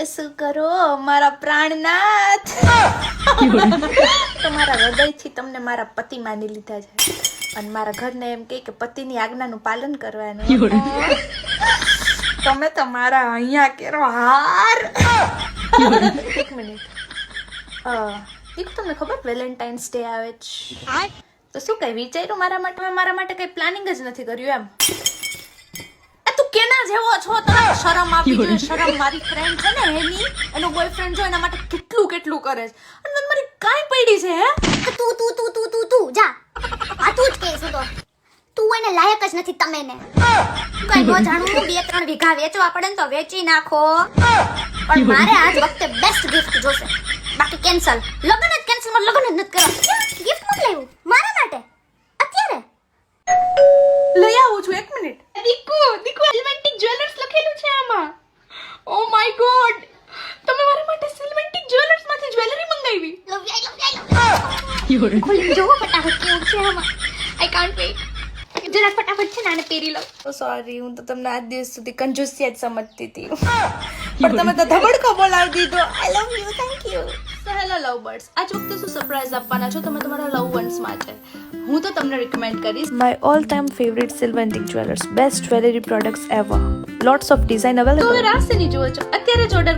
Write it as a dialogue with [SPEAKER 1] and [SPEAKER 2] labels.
[SPEAKER 1] શું કરો મારા પ્રાણનાથ? તો મારા હૃદયથી તમને મારા પતિ માની લીધા છે અને મારા ઘરને એમ કહે કે પતિની આજ્ઞાનું પાલન કરવાનું. તમે તો મારા અહીંયા કેરો હાર. એક મિનિટ, તમને ખબર વેલેન્ટાઇન્સ ડે આવે છે તો શું કઈ વિચાર્યું મારા માટે કઈ પ્લાનિંગ જ નથી કર્યું એમ? તું કેના જેવો છો? તને શરમ આપવી જોઈએ. શરમ મારી ફ્રેન્ડ છે ને એનો બોયફ્રેન્ડ જો એના માટે કેટલું કરે છે અને તને મારી કાઈ પડી છે હે?
[SPEAKER 2] તું જા આ તું જ કહેશું તો તું એને લાયક જ નથી. તમે ને કઈ નો જાણું 2-3 વીઘા વેચવા પડે ને તો વેચી નાખો, પણ મારે આજ વખતે બેસ્ટ ગિફ્ટ જોશે. બાકી કેન્સલ, લગન જ કેન્સલ, માં લગન જ નથી કરવા. ગિફ્ટ મત લેવું મારા માટે અત્યારે.
[SPEAKER 1] લઈ આવું છું, એક મિનિટ. દીકુ સિલ્વેન્ટિક જ્વેલર્સ લખેલું છે આમાં. ઓ માય ગોડ, તમે મારા માટે સિલ્વેન્ટિક જ્વેલર્સ માંથી જ્વેલરી મંગાવી?
[SPEAKER 2] ખોલી જોવો ફટાફટ કેવું છે આમાં. I can't wait. જરા ફટાફટ છે ને આને પહેરી લઉં.
[SPEAKER 1] ઓ સોરી, હું તો તમને આજ દિવસ સુધી કંજૂસિયા જ સમજતી હતી, પણ તમે તો ધબડકો બોલાવી દીધો. I love you, thank you. So hello love birds, આજ વખતે શું સરપ્રાઈઝ આપવાના છો તમે તમારા લવ વન્સ માટે? હું તો તમને રિકમેન્ડ કરીશ
[SPEAKER 3] My all-time favorite Silvantic Jewelers. Best jewelry products ever. Lots of design available.
[SPEAKER 1] તો હવે રાસ ની જુઓ છો અત્યારે જ ઓર્ડર